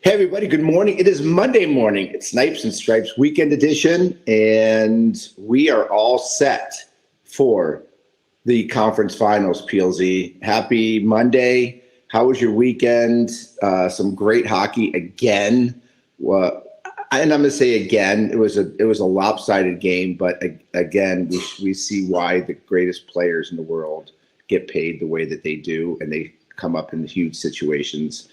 Hey everybody, good morning. It is Monday morning. It's Snipes and Stripes Weekend Edition, and we are all set for the conference finals, PLZ. Happy Monday. How was your weekend? Some great hockey again. And I'm going to say again, it was a lopsided game, but again, we see why the greatest players in the world get paid the way that they do, and they come up in huge situations.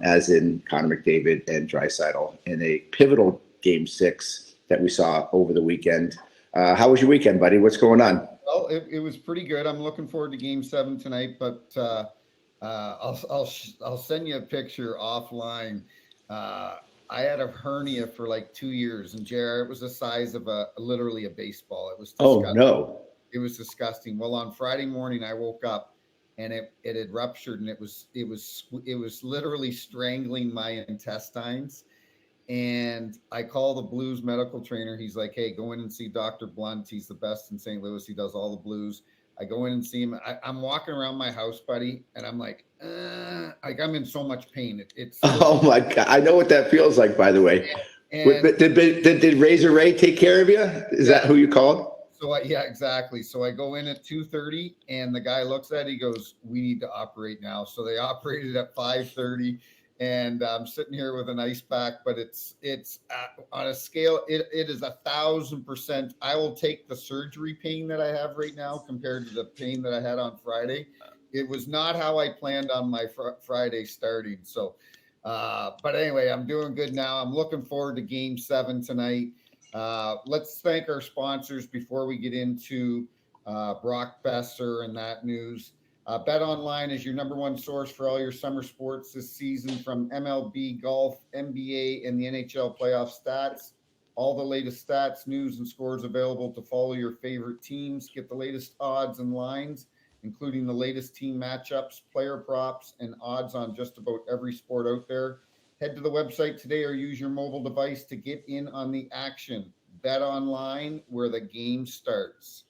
As in Connor McDavid and Draisaitl in a pivotal Game 6 that we saw over the weekend. How was your weekend, buddy? What's going on? Well, it was pretty good. I'm looking forward to Game 7 tonight, but I'll send you a picture offline. I had a hernia for like 2 years, and JR, it was the size of literally a baseball. It was disgusting. Oh no! It was disgusting. Well, on Friday morning, I woke up and it had ruptured, and it was literally strangling my intestines. And I call the Blues medical trainer. He's like, "Hey, go in and see Dr. Blunt. He's the best in St. Louis. He does all the Blues." I go in and see him. I'm walking around my house, buddy, and I'm like I'm in so much pain. Oh my God! I know what that feels like. By the way, did Razor Ray take care of you? Is that who you called? So yeah, exactly. So I go in at 2:30, and the guy looks at it. He goes, "We need to operate now." So they operated at 5:30, and I'm sitting here with an ice pack. But it's on a scale. It is 1,000%. I will take the surgery pain that I have right now compared to the pain that I had on Friday. It was not how I planned on my Friday starting. So, but anyway, I'm doing good now. I'm looking forward to Game 7 tonight. Let's thank our sponsors before we get into Brock Besser and that news. Bet Online is your number one source for all your summer sports this season, from MLB, golf, NBA, and the NHL playoff stats. All the latest stats, news, and scores available to follow your favorite teams. Get the latest odds and lines, including the latest team matchups, player props, and odds on just about every sport out there. Head to the website today or use your mobile device to get in on the action. Bet Online, where the game starts.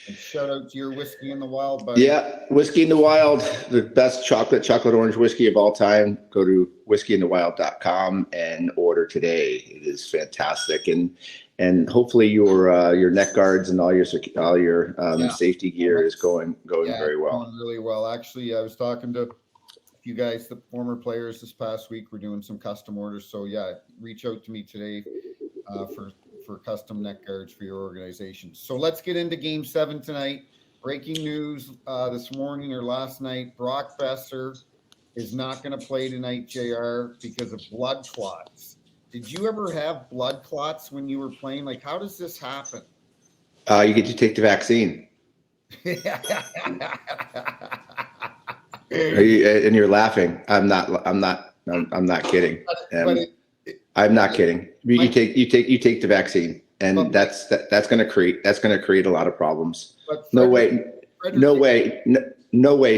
And shout out to your Whiskey in the Wild, buddy. Yeah, Whiskey in the Wild, the best chocolate orange whiskey of all time. Go to whiskeyinthewild.com and order today. It is fantastic, and hopefully your neck guards and all your safety gear is going very well. Going really well. Actually, I was talking to you guys, the former players, this past week. We're doing some custom orders, so yeah, reach out to me today for custom neck guards for your organization. So let's get into Game 7 tonight. Breaking news this morning or last night: Brock Besser is not going to play tonight, JR, because of blood clots. Did you ever have blood clots when you were playing? Like, how does this happen? You get to take the vaccine. And you're laughing. I'm not kidding. I'm not kidding. You take the vaccine, and that's going to create a lot of problems. No way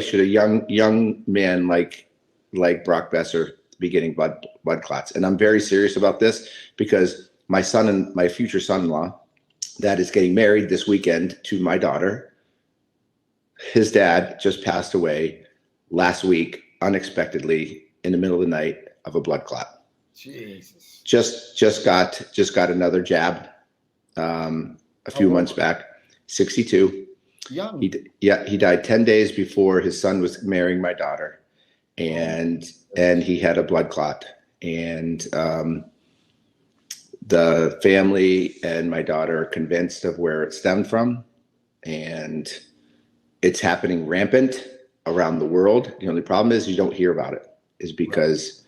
should a young man like Brock Besser be getting blood clots. And I'm very serious about this, because my future son-in-law that is getting married this weekend to my daughter, his dad just passed away last week unexpectedly in the middle of the night of a blood clot. Jesus. Just got another jab a few months back. 62. Young. He died 10 days before his son was marrying my daughter, and he had a blood clot. And the family and my daughter are convinced of where it stemmed from, and it's happening rampant around the world. The only problem is you don't hear about it, is because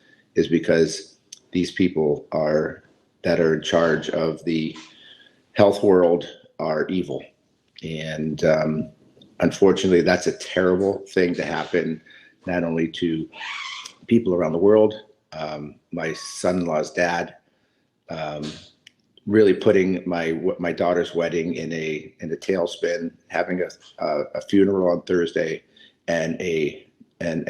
these people that are in charge of the health world are evil. And unfortunately, that's a terrible thing to happen, not only to people around the world. My son-in-law's dad really putting my daughter's wedding in a tailspin, having a funeral on Thursday and a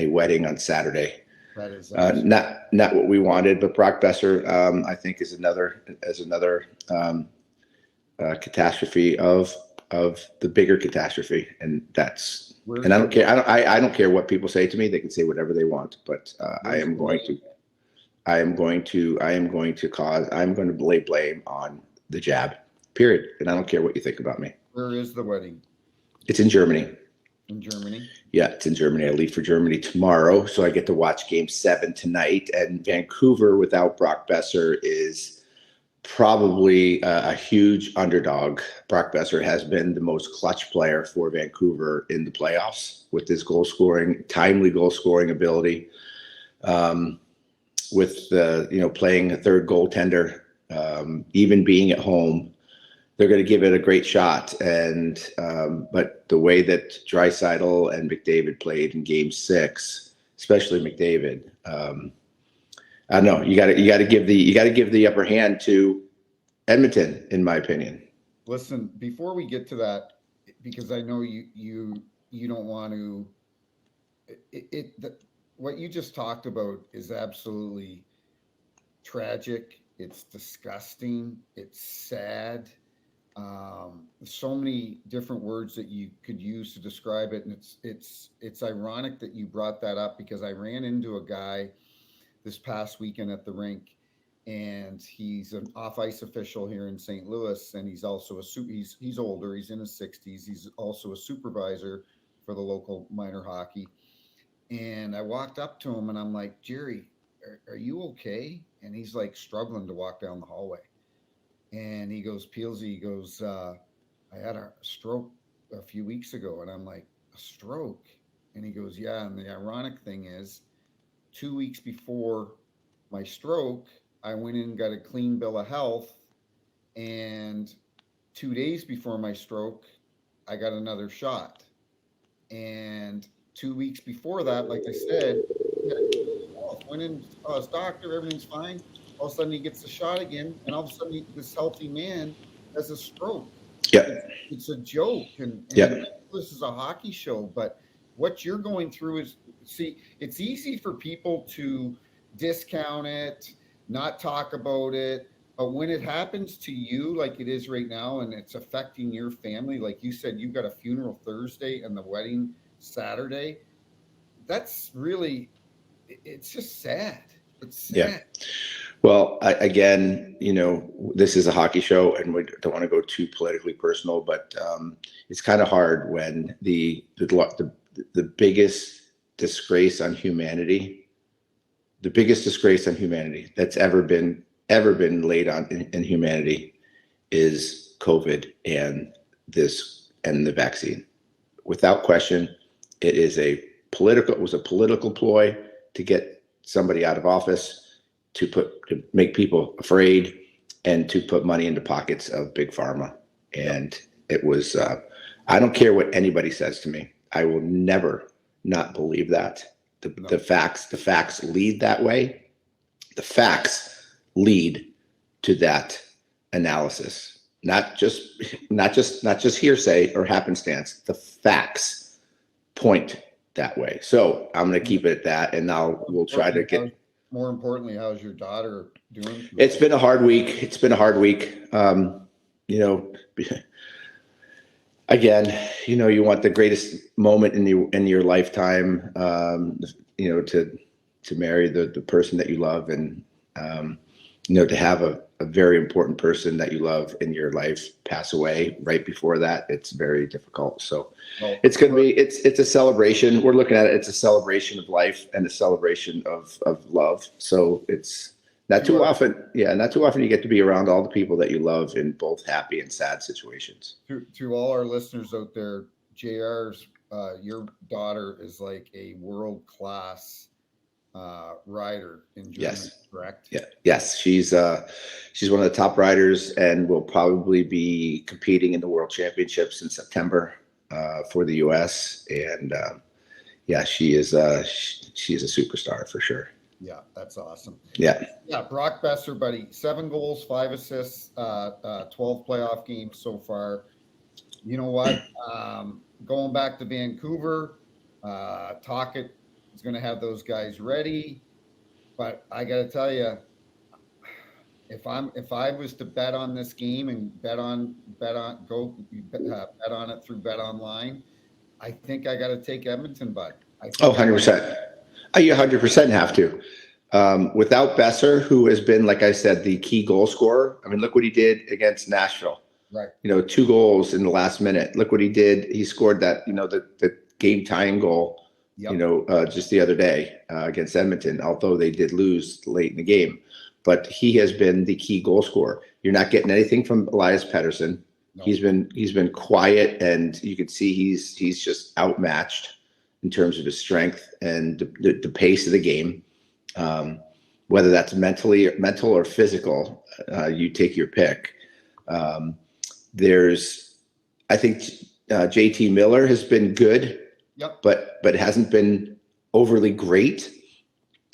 wedding on Saturday. That is not what we wanted. But Brock Besser, I think, is another catastrophe of the bigger catastrophe, and I don't care. I don't care what people say to me. They can say whatever they want, but I am going I'm going to lay blame on the jab, period. And I don't care what you think about me. Where is the wedding? It's in Germany. In Germany? Yeah, it's in Germany. I leave for Germany tomorrow, so I get to watch Game 7 tonight. And Vancouver without Brock Besser is probably a huge underdog. Brock Besser has been the most clutch player for Vancouver in the playoffs with his timely goal scoring ability. With playing a third goaltender, even being at home, they're going to give it a great shot. And but the way that Draisaitl and McDavid played in Game 6, especially McDavid, I don't know. You got to give the upper hand to Edmonton, in my opinion. Listen, before we get to that, because I know you don't want to. What you just talked about is absolutely tragic. It's disgusting. It's sad. So many different words that you could use to describe it, and it's ironic that you brought that up, because I ran into a guy this past weekend at the rink, and he's an off-ice official here in St. Louis, and he's also he's older. He's in his 60s. He's also a supervisor for the local minor hockey. And I walked up to him and I'm like, Jerry, are you okay? And he's like struggling to walk down the hallway. And he goes, Peelsy, he goes, I had a stroke a few weeks ago. And I'm like, a stroke? And he goes, yeah. And the ironic thing is, 2 weeks before my stroke, I went in and got a clean bill of health. And 2 days before my stroke, I got another shot. And 2 weeks before that, like I said, went in, his doctor, everything's fine. All of a sudden he gets the shot again, and all of a sudden this healthy man has a stroke. Yeah. It's a joke. And this is a hockey show, but what you're going through is, see, it's easy for people to discount it, not talk about it. But when it happens to you, like it is right now, and it's affecting your family, like you said, you've got a funeral Thursday and the wedding Saturday, that's really, it's just sad. It's sad. Yeah. Well, again, this is a hockey show and we don't want to go too politically personal, but it's kind of hard when the biggest disgrace on humanity, that's ever been laid on in humanity is COVID and the vaccine. Without question, it was a political ploy to get somebody out of office, to make people afraid, and to put money into pockets of big pharma. And it was, I don't care what anybody says to me. I will never not believe that. The facts lead that way. The facts lead to that analysis. Not just hearsay or happenstance. The facts point that way. So I'm going to keep it at that, and we'll try to get. More importantly, how's your daughter doing? It's been a hard week. Again, you want the greatest moment in your lifetime, to marry the person that you love, and to have a very important person that you love in your life pass away right before that. It's very difficult. So it's going to be, it's a celebration. We're looking at it. It's a celebration of life and a celebration of love. So it's not too often you get to be around all the people that you love in both happy and sad situations. To all our listeners out there, JR's, your daughter is like a world-class rider in Germany, yes. Correct? Yeah. Yes. She's one of the top riders and will probably be competing in the World Championships in September for the US. And she is a superstar for sure. Yeah, that's awesome. Yeah. Yeah, Brock Besser, buddy, 7 goals, 5 assists, 12 playoff games so far. You know what? Going back to Vancouver, Tocchet is going to have those guys ready. But I got to tell you, if I was to bet on this game and bet on it through Bet Online, I think I got to take Edmonton, bud. 100%. You 100% have to. Without Besser, who has been, like I said, the key goal scorer. I mean, look what he did against Nashville. Right. 2 goals in the last minute. Look what he did. He scored that, the game tying goal, Yep. just the other day against Edmonton, although they did lose late in the game. But he has been the key goal scorer. You're not getting anything from Elias Pettersson. No. He's been quiet, and you can see he's just outmatched in terms of his strength and the pace of the game. Whether that's mental or physical, you take your pick. I think JT Miller has been good, Yep. but hasn't been overly great.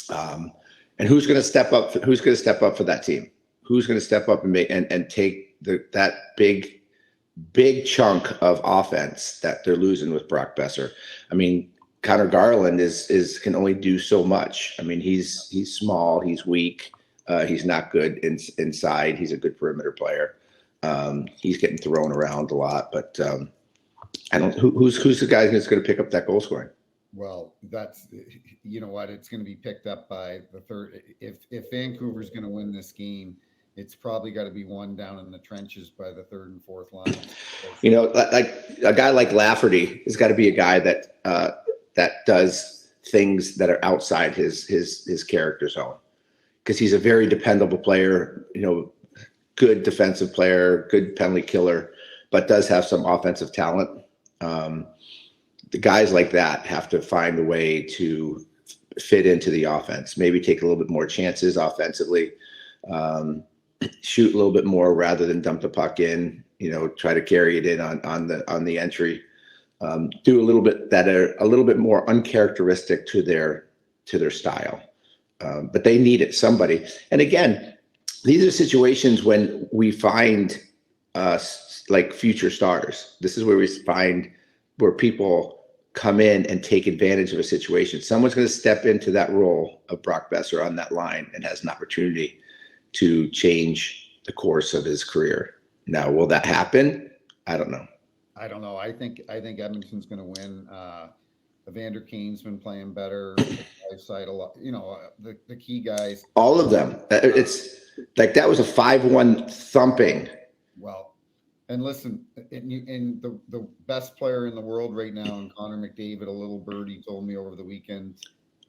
And who's going to step up? Who's going to step up for that team? Who's going to step up and take that big chunk of offense that they're losing with Brock Besser? I mean, Connor Garland can only do so much. I mean, he's small, he's weak, he's not good inside. He's a good perimeter player. He's getting thrown around a lot, but I don't. Who's the guy who's going to pick up that goal scoring? Well, that's, you know what, it's going to be picked up by the third. If Vancouver's going to win this game, it's probably got to be one down in the trenches by the third and fourth line. Like a guy like Lafferty has got to be a guy that does things that are outside his character zone, because he's a very dependable player. Good defensive player, good penalty killer, but does have some offensive talent. The guys like that have to find a way to fit into the offense, maybe take a little bit more chances offensively, shoot a little bit more rather than dump the puck in, try to carry it in on the entry, do a little bit that are a little bit more uncharacteristic to their style. But they needed somebody. And again, these are situations when we find like future stars. This is where we find where people come in and take advantage of a situation. Someone's going to step into that role of Brock Besser on that line and has an opportunity to change the course of his career. Now, will that happen? I don't know. I think Edmonton's going to win. Evander Kane's been playing better. Side a lot. The key guys. All of them. It's like that was a 5-1 thumping. Well, and listen, and the best player in the world right now, and Connor McDavid, a little birdie told me over the weekend.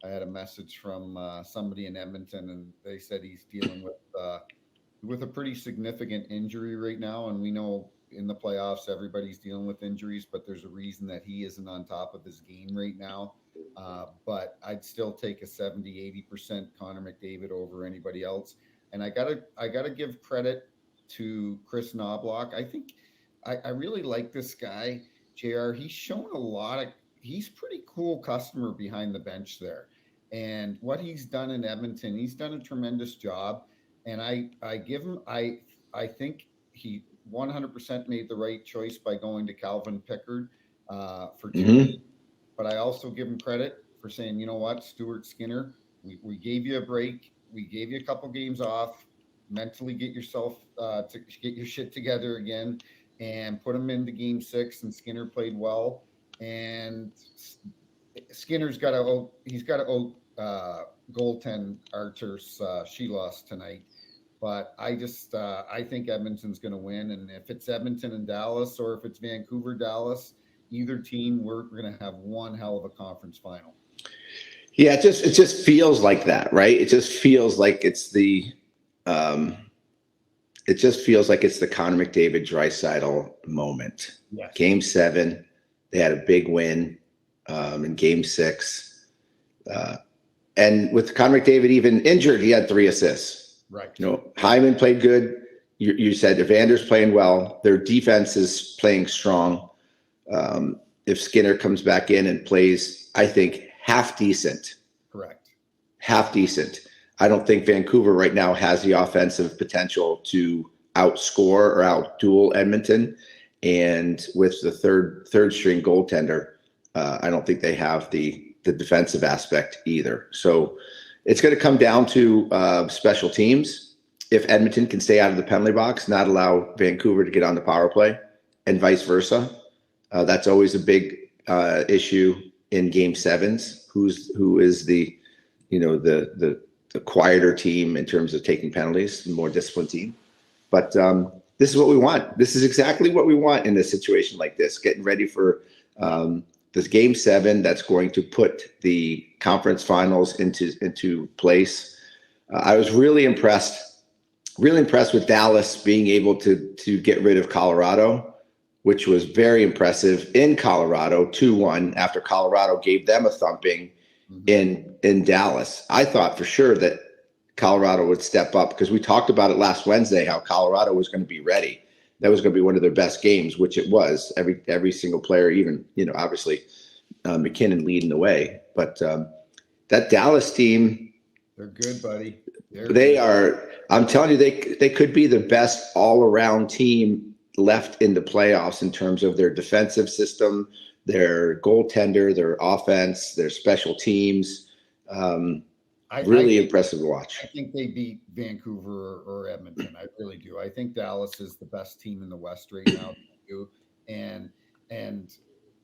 I had a message from somebody in Edmonton, and they said he's dealing with a pretty significant injury right now. And we know in the playoffs, everybody's dealing with injuries, but there's a reason that he isn't on top of his game right now. But I'd still take a 70-80% Connor McDavid over anybody else. And I gotta give credit to Chris Knobloch. I think I really like this guy, JR. He's shown he's pretty cool customer behind the bench there. And what he's done in Edmonton, he's done a tremendous job. And I give him, I think he 100% made the right choice by going to Calvin Pickard for 2 years. But I also give him credit for saying, you know what, Stuart Skinner, we gave you a break. We gave you a couple games off. Mentally get yourself to get your shit together again, and put him into game 6. And Skinner played well. And Skinner's got to goaltend Arturs Shelos tonight. But I think Edmonton's going to win. And if it's Edmonton and Dallas, or if it's Vancouver, Dallas, either team, we're going to have one hell of a conference final. Yeah, it just feels like that, right? It just feels like it's the Connor McDavid Draisaitl moment. Yes. Game 7, they had a big win in Game 6, and with Connor McDavid even injured, he had 3 assists. Right. Hyman played good. You said Evander's playing well. Their defense is playing strong. If Skinner comes back in and plays, I think half decent. Correct. Half decent. I don't think Vancouver right now has the offensive potential to outscore or outduel Edmonton. And with the third string goaltender, I don't think they have the defensive aspect either. So it's going to come down to special teams. If Edmonton can stay out of the penalty box, not allow Vancouver to get on the power play, and vice versa. That's always a big issue in Game 7s. Who is the the quieter team in terms of taking penalties, more disciplined team. But this is what we want. This is exactly what we want in a situation like this, getting ready for this game 7 that's going to put the conference finals into place. I was really impressed with Dallas being able to get rid of Colorado, which was very impressive in Colorado, 2-1, after Colorado gave them a thumping in Dallas. I thought for sure that Colorado would step up, because we talked about it last Wednesday, how Colorado was going to be ready. That was going to be one of their best games, which it was. Every single player, even, obviously McKinnon leading the way. But that Dallas team, they're good, buddy. They are. I'm telling you, they could be the best all-around team left in the playoffs in terms of their defensive system, their goaltender, their offense, their special teams. Really impressive to watch. I think they beat Vancouver or Edmonton. I really do. I think Dallas is the best team in the West right now, and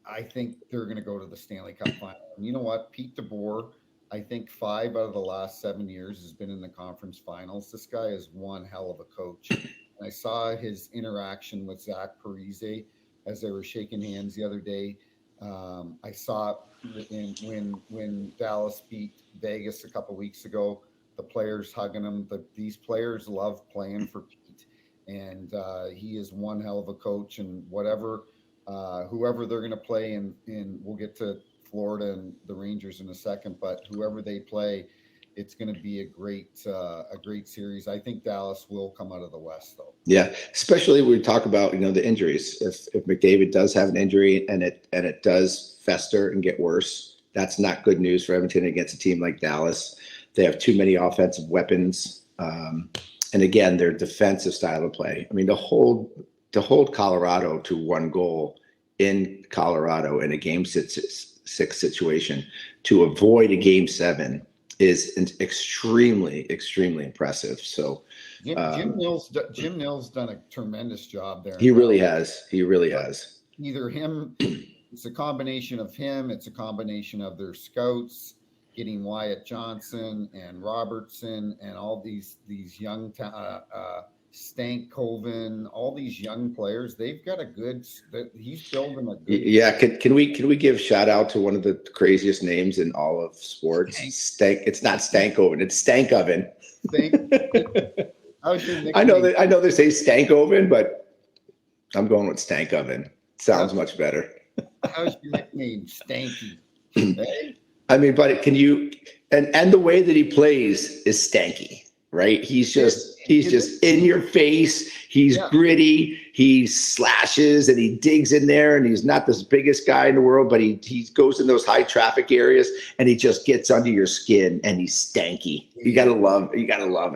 I think they're going to go to the Stanley Cup final. And you know what, Pete DeBoer, I think 5 out of the last 7 years has been in the conference finals. This guy is one hell of a coach. And I saw his interaction with Zach Parise as they were shaking hands the other day. I saw when Dallas beat Vegas a couple weeks ago, the players hugging him. These players love playing for Pete, and he is one hell of a coach. And whoever they're going to play in, we'll get to Florida and the Rangers in a second, but whoever they play, it's going to be a great series. I think Dallas will come out of the West, though. Yeah, especially when we talk about the injuries. If McDavid does have an injury and it does fester and get worse, that's not good news for Edmonton against a team like Dallas. They have too many offensive weapons, and again, their defensive style of play. I mean, to hold Colorado to 1 goal in Colorado in a game 6 situation, to avoid a game 7 is extremely, extremely impressive. So Jim Nill's done a tremendous job there. He really has. Either him, it's a combination of him. It's a combination of their scouts getting Wyatt Johnson and Robertson and all these young Stankoven, all these young players. They've got he's building a good. Yeah, can we give shout out to one of the craziest names in all of sports? Stank. It's not Stankoven. It's Stankoven. I know they say Stankoven, but I'm going with Stankoven. Sounds much better. How's your nickname, Stanky? Hey? I mean, but can you and the way that he plays is stanky, right? He's just in your face. He's gritty. He slashes and he digs in there, and he's not the biggest guy in the world, but he goes in those high traffic areas and he just gets under your skin, and he's stanky. You gotta love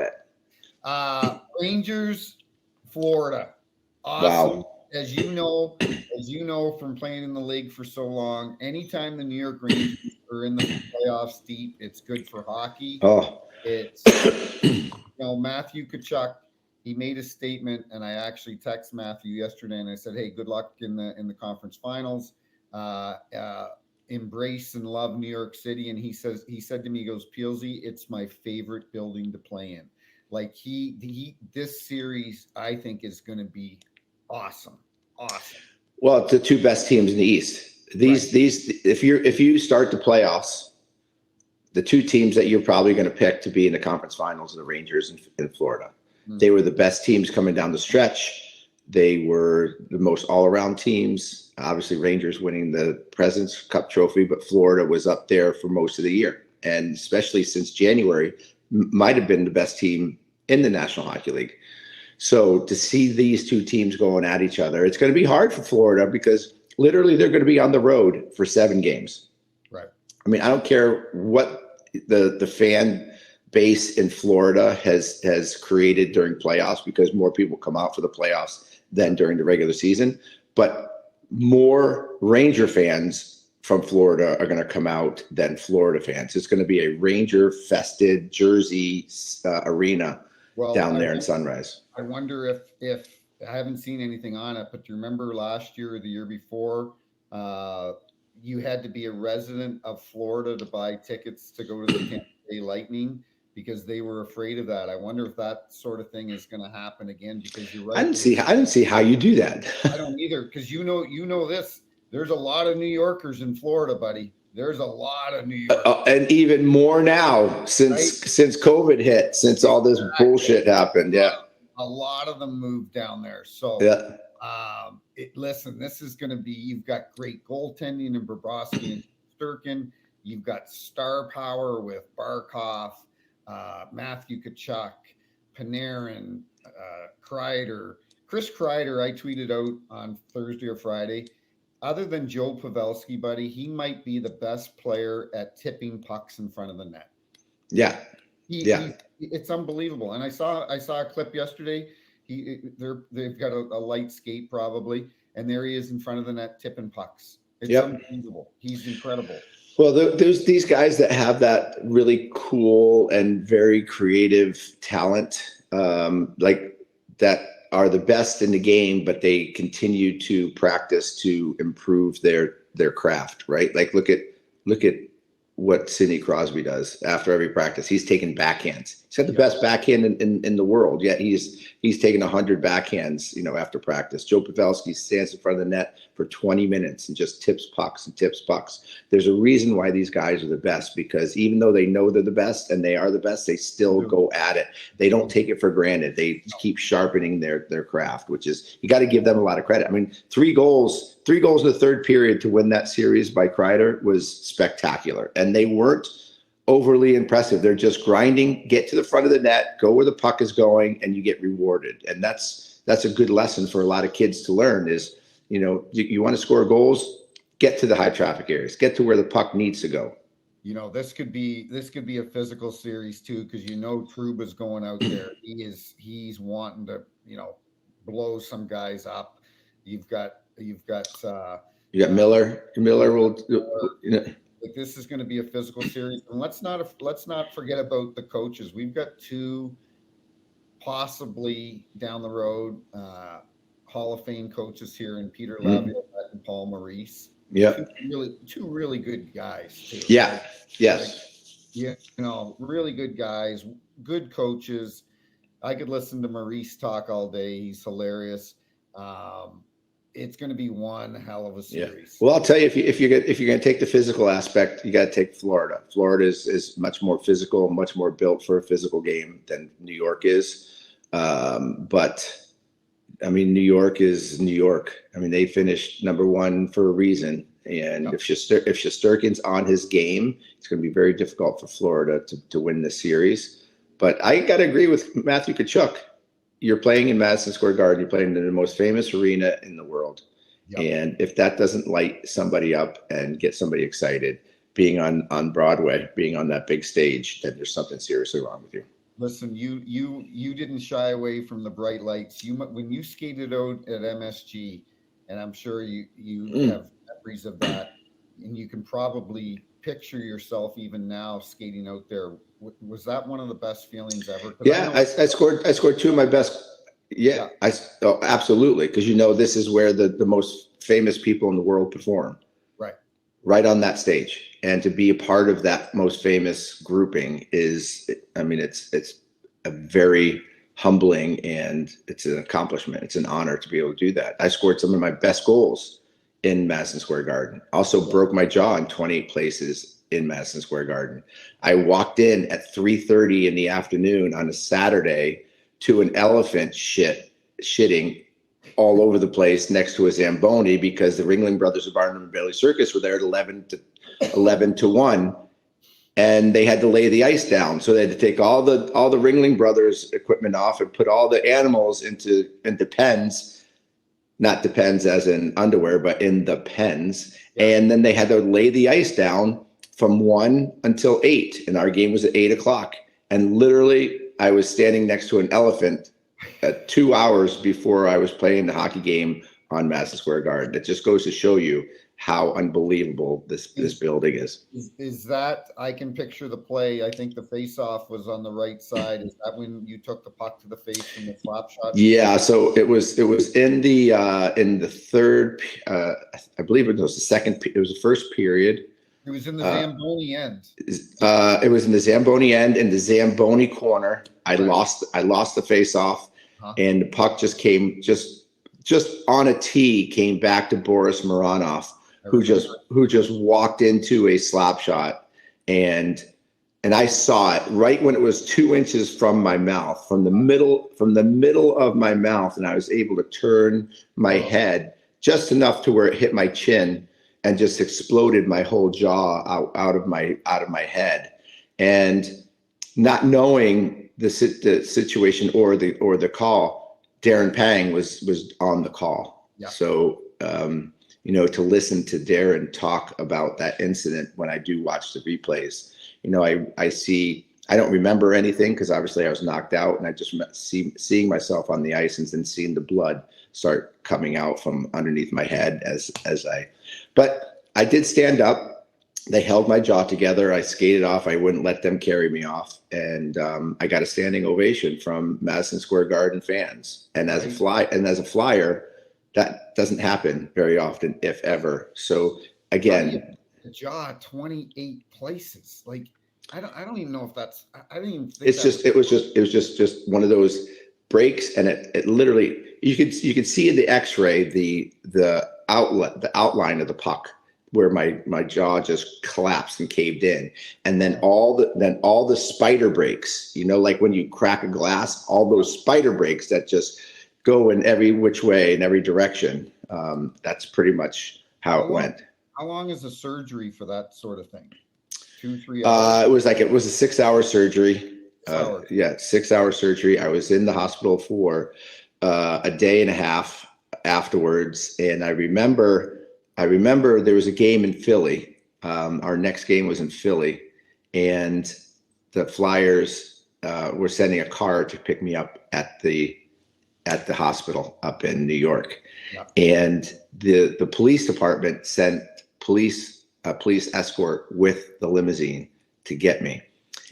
it. Rangers, Florida. Awesome. Wow. As you know from playing in the league for so long, anytime the New York Rangers are in the playoffs deep, it's good for hockey. Oh, it's Matthew Tkachuk, he made a statement, and I actually texted Matthew yesterday and I said, hey, good luck in the conference finals. Embrace and love New York City. And he said to me, he goes, Peelsy, it's my favorite building to play in. Like this series, I think, is going to be awesome. Well, the 2 best teams in the East. These if you start the playoffs, the 2 teams that you're probably going to pick to be in the conference finals are the Rangers in Florida. Mm-hmm. They were the best teams coming down the stretch. They were the most all-around teams. Obviously, Rangers winning the President's Cup trophy, but Florida was up there for most of the year, and especially since January, might have been the best team in the National Hockey League. So to see these 2 teams going at each other, it's going to be hard for Florida, because literally they're going to be on the road for 7 games. Right. I mean, I don't care what the fan base in Florida has created during playoffs, because more people come out for the playoffs than during the regular season. But more Ranger fans from Florida are going to come out than Florida fans. It's going to be a Ranger-fested Jersey arena down there in Sunrise. I wonder if I haven't seen anything on it, but do you remember last year or the year before, you had to be a resident of Florida to buy tickets to go to the Tampa Bay Lightning. because they were afraid of that. I wonder if that sort of thing is going to happen again, because you're right. I didn't see how you do that. I don't either, because you know this. There's a lot of New Yorkers in Florida, buddy. There's a lot of New Yorkers. And even more now since COVID hit, since all this bullshit happened. Yeah. A lot of them moved down there. So yeah. Listen, this is going to be, you've got great goaltending in Bobrovsky and Sturkin. You've got star power with Barkov, Matthew Tkachuk, Panarin, Kreider. Chris Kreider, I tweeted out on Thursday or Friday, other than Joe Pavelski, buddy, he might be the best player at tipping pucks in front of the net. Yeah. It's unbelievable. And I saw a clip yesterday. They've got a light skate probably, and there he is in front of the net tipping pucks. It's unbelievable. He's incredible. Well, there's these guys that have that really cool and very creative talent, like that are the best in the game, but they continue to practice to improve their craft, right? Like look at what Sidney Crosby does after every practice. He's taking backhands. He's got the best backhand in the world, yet he's taking 100 backhands, after practice. Joe Pavelski stands in front of the net for 20 minutes and just tips pucks. There's a reason why these guys are the best, because even though they know they're the best and they are the best, they still go at it. They don't take it for granted. They keep sharpening their craft, which is, you got to give them a lot of credit. I mean, three goals in the third period to win that series by Kreider was spectacular. And they weren't overly impressive. They're just grinding, get to the front of the net, go where the puck is going, and you get rewarded. And that's a good lesson for a lot of kids to learn is, you want to score goals, get to the high traffic areas, get to where the puck needs to go. This could be a physical series too, because Trouba's going out there. He's wanting to, blow some guys up. You've got Miller. Miller will. This is going to be a physical series, and let's not forget about the coaches. We've got two, possibly down the road, Hall of Fame coaches here in Peter Laviolette and Paul Maurice. Yeah, two really good guys too. Yeah, yes, really good guys, good coaches. I could listen to Maurice talk all day. He's hilarious. It's going to be one hell of a series. Yeah. Well, I'll tell you, if you're going to take the physical aspect, you got to take Florida. Florida is much more physical, much more built for a physical game than New York is. But I mean, New York is New York. I mean, they finished number one for a reason. And if Shesterkin's on his game, it's going to be very difficult for Florida to win this series. But I got to agree with Matthew Tkachuk. You're playing in Madison Square Garden. You're playing in the most famous arena in the world. Yep. And if that doesn't light somebody up and get somebody excited, being on Broadway, being on that big stage, then there's something seriously wrong with you. Listen, you didn't shy away from the bright lights. When you skated out at MSG, and I'm sure you have memories of that, and you can probably picture yourself even now skating out there. Was that one of the best feelings ever? Yeah, I scored two of my best. Yeah, absolutely. Because this is where the most famous people in the world perform. Right on that stage. And to be a part of that most famous grouping is, it's a very humbling, and it's an accomplishment. It's an honor to be able to do that. I scored some of my best goals in Madison Square Garden. Also broke my jaw in 28 places in Madison Square Garden. I walked in at 3:30 in the afternoon on a Saturday to an elephant shitting all over the place next to a Zamboni, because the Ringling Brothers of Barnum and Bailey Circus were there at 11 to 1, and they had to lay the ice down. So they had to take all the Ringling Brothers equipment off and put all the animals into pens, not depends as in underwear, but in the pens. And then they had to lay the ice down from 1 until 8, and our game was at 8 o'clock. And literally, I was standing next to an elephant at 2 hours before I was playing the hockey game on Madison Square Garden. It just goes to show you how unbelievable this building is. Is that, I can picture the play. I think the face-off was on the right side. Is that when you took the puck to the face from the slap shot? Yeah, so it was in the third. I believe it was the second. It was the first period. It was in the Zamboni end. It was in the Zamboni end and the Zamboni corner. I lost the face off, and the puck just came just on a tee, came back to Boris Moranov, who just walked into a slap shot, and I saw it right when it was 2 inches from my mouth, from the middle of my mouth, and I was able to turn my head just enough to where it hit my chin and just exploded my whole jaw out of my head. And not knowing the situation or the call, Darren Pang was on the call. Yeah. So to listen to Darren talk about that incident when I do watch the replays, I don't remember anything because obviously I was knocked out, and I just seeing myself on the ice and then seeing the blood start coming out from underneath my head but I did stand up. They held my jaw together. I skated off. I wouldn't let them carry me off. And I got a standing ovation from Madison Square Garden fans. And as a flyer, that doesn't happen very often, if ever. So again, the jaw 28 places. Like I don't even know if that's, I don't even think it was just one of those breaks, and it literally, you could see in the x-ray the outline of the puck where my jaw just collapsed and caved in, and then all the spider breaks, like when you crack a glass, all those spider breaks that just go in every which way in every direction. That's pretty much how it went. How long is the surgery for that sort of thing? 2-3 hours? It was a 6-hour surgery. 6-hour surgery. I was in the hospital for a day and a half afterwards, and I remember there was a game in Philly. Our next game was in Philly, and the Flyers were sending a car to pick me up at the hospital up in New York. Yeah. And the police department sent a police escort with the limousine to get me.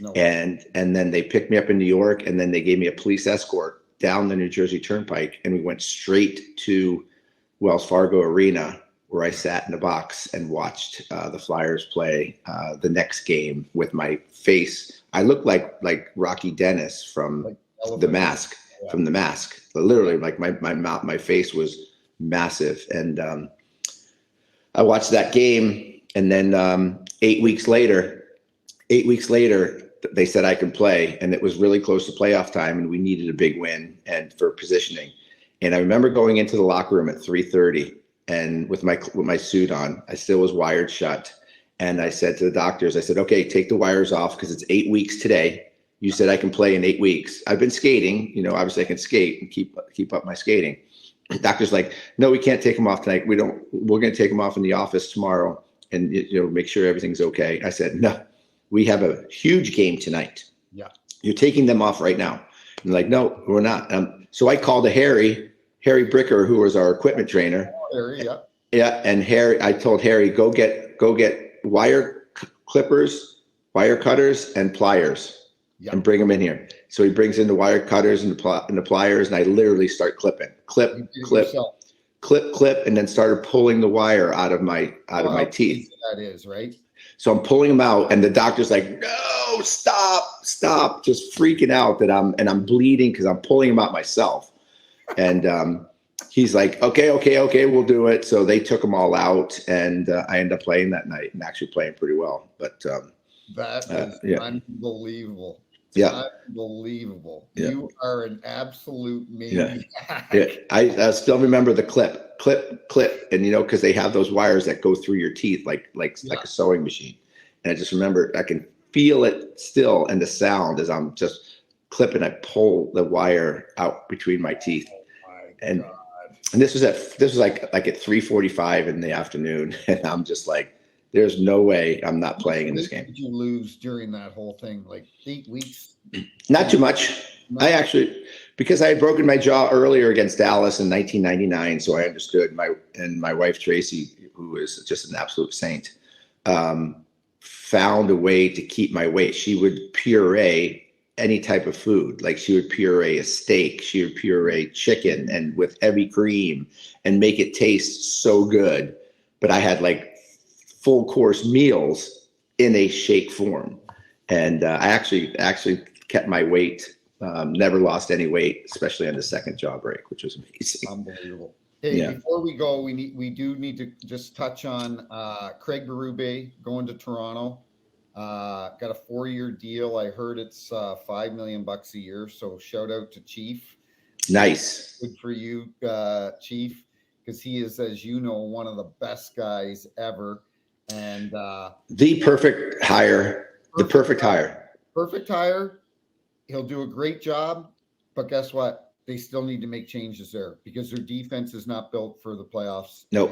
No. And then they picked me up in New York, and then they gave me a police escort down the New Jersey Turnpike, and we went straight to Wells Fargo Arena, where I sat in the box and watched the Flyers play the next game with my face. I looked like Rocky Dennis from The Mask. Yeah. From The Mask, literally, like my face was massive, and I watched that game, and then 8 weeks later, they said I could play, and it was really close to playoff time, and we needed a big win and for positioning. And I remember going into the locker room at 3:30, and with my suit on, I still was wired shut. And I said to the doctors, I said, okay, take the wires off because it's 8 weeks today. You said I can play in 8 weeks. I've been skating, obviously I can skate and keep up my skating. The doctor's like, no, we can't take them off tonight. We're going to take them off in the office tomorrow and make sure everything's okay. I said, no, we have a huge game tonight. Yeah. You're taking them off right now. And they're like, no, we're not. So I called Harry Bricker, who was our equipment trainer. Harry, yeah. Yeah. And I told Harry, go get wire clippers, wire cutters, and pliers. Yep. And bring them in here. So he brings in the wire cutters and the pliers, and I literally start clipping, clip, and then started pulling the wire out of my teeth. That is right. So I'm pulling them out, and the doctor's like, "No, stop!" Just freaking out that I'm bleeding because I'm pulling them out myself. And he's like, "Okay, we'll do it." So they took them all out, and I ended up playing that night and actually playing prety well. But that is unbelievable. Yeah. Unbelievable. Yeah. You are an absolute maniac. Yeah. I still remember the clip, and because they have those wires that go through your teeth like a sewing machine. And I just remember I can feel it still, and the sound as I'm just clipping, I pull the wire out between my teeth. Oh my God. And this was like at 3:45 in the afternoon, and I'm just like, there's no way I'm not playing in this game. Did you lose during that whole thing? Like 8 weeks? Not too much. I actually, because I had broken my jaw earlier against Dallas in 1999, so I understood. My wife Tracy, who is just an absolute saint, found a way to keep my weight. She would puree any type of food. Like she would puree a steak, she would puree chicken, and with heavy cream, and make it taste so good. But I had like full course meals in a shake form. And I actually kept my weight, never lost any weight, especially on the second jaw break, which was amazing. Unbelievable. Hey, Yeah. before we go, we do need to just touch on Craig Berube going to Toronto. Got a 4-year deal. I heard it's $5 million a year. So shout out to Chief. Nice. Good for you, Chief, because he is, as you know, one of the best guys ever. And the perfect hire. The perfect hire. Perfect hire. He'll do a great job. But guess what? They still need to make changes there because their defense is not built for the playoffs. Nope.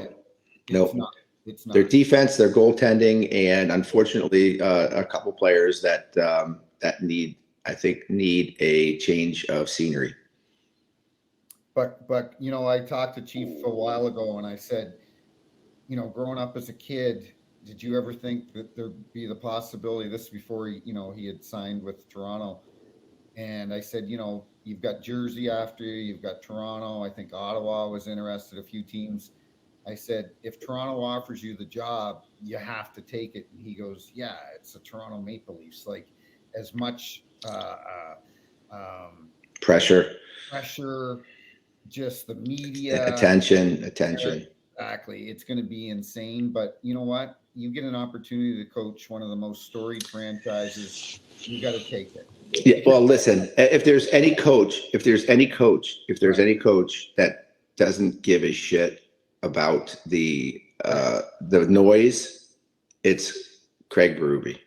It's not. It's not. Their defense, their goaltending, and unfortunately, a couple players that need a change of scenery. But I talked to Chief a while ago, and I said, growing up as a kid, did you ever think that there'd be the possibility? This before he had signed with Toronto, and I said, you've got Jersey after you, you've got Toronto. I think Ottawa was interested, a few teams. I said, if Toronto offers you the job, you have to take it. And he goes, yeah, it's the Toronto Maple Leafs. Like as much Pressure, just the media. attention. Exactly. It's going to be insane. But you know what? You get an opportunity to coach one of the most storied franchises. You got to take it. Yeah. Well, listen, if there's any coach that doesn't give a shit about the noise, it's Craig Berube.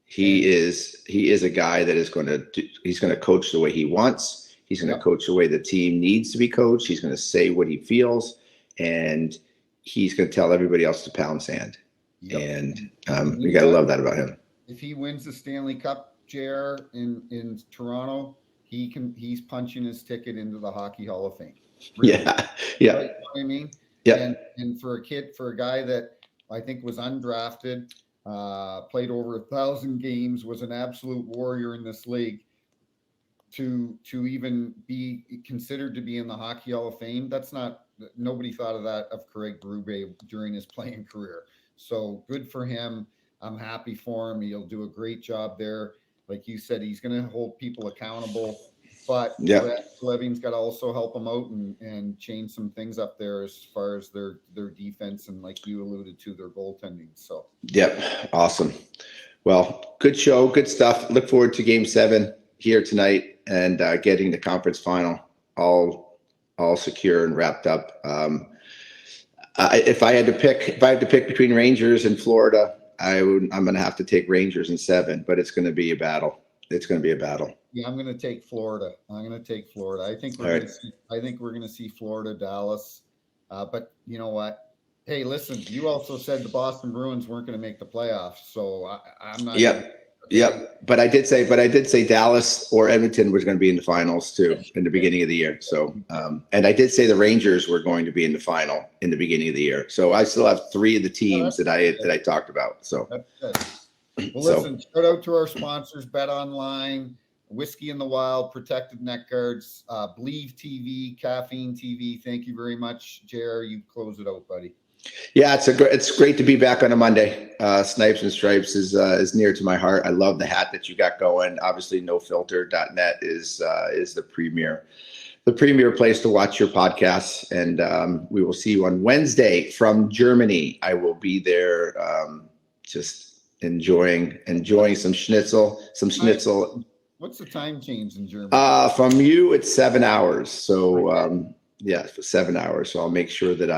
He is a guy that is he's going to coach the way he wants. He's going to coach the way the team needs to be coached. He's going to say what he feels, and he's going to tell everybody else to pound sand. Yep. And you got to love that about him. If he wins the Stanley Cup, JR, in Toronto, he's punching his ticket into the Hockey Hall of Fame. Really. Yeah. Right? You know what I mean? Yeah. And for a guy that I think was undrafted, played over 1,000 games, was an absolute warrior in this league, to even be considered to be in the Hockey Hall of Fame, nobody thought of that of Craig Berube during his playing career. So good for him. I'm happy for him. He'll do a great job there. Like you said, he's going to hold people accountable, but Levin's got to also help him out and change some things up there as far as their defense and, like you alluded to, their goaltending. So, yep. Awesome. Well, good show, good stuff. Look forward to Game 7 here tonight and getting the conference final all secure and wrapped up. If I had to pick between Rangers and Florida, I'm going to have to take Rangers in 7, but it's going to be a battle. Yeah, I'm going to take Florida. I think we're going to see Florida, Dallas. But you know what? Hey, listen, you also said the Boston Bruins weren't going to make the playoffs, so I'm not. Yep. But I did say Dallas or Edmonton was going to be in the finals too in the beginning of the year. So, and I did say the Rangers were going to be in the final in the beginning of the year. So I still have 3 of the teams that I talked about. So, that's good. Well, listen, shout out to our sponsors, Bet Online, Whiskey in the Wild, Protected Neck Guards, Believe TV, Caffeine TV. Thank you very much, JR. You close it out, buddy. Yeah, it's great to be back on a Monday. Snipes and Stripes is near to my heart. I love the hat that you got going. Obviously, nofilter.net is the premier place to watch your podcasts. And we will see you on Wednesday from Germany. I will be there, just enjoying some schnitzel. What's the time change in Germany? From you, it's 7 hours. So for 7 hours. So I'll make sure that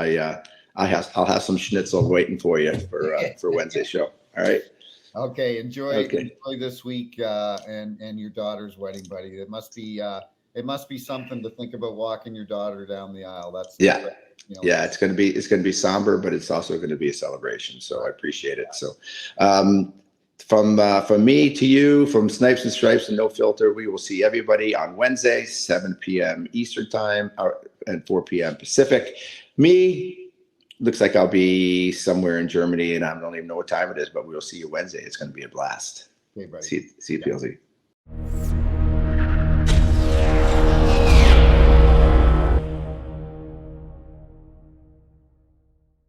I'll have some schnitzel waiting for you for Wednesday's show. All right. Okay. Enjoy this week and your daughter's wedding, buddy. It must be something to think about walking your daughter down the aisle. It's going to be somber, but it's also going to be a celebration. So I appreciate it. So from me to you, from Snipes and Stripes and No Filter, we will see everybody on Wednesday, 7 p.m. Eastern time and 4 p.m. Pacific. Looks like I'll be somewhere in Germany, and I don't even know what time it is, but we'll see you Wednesday. It's going to be a blast. Okay, buddy. See you, PLZ.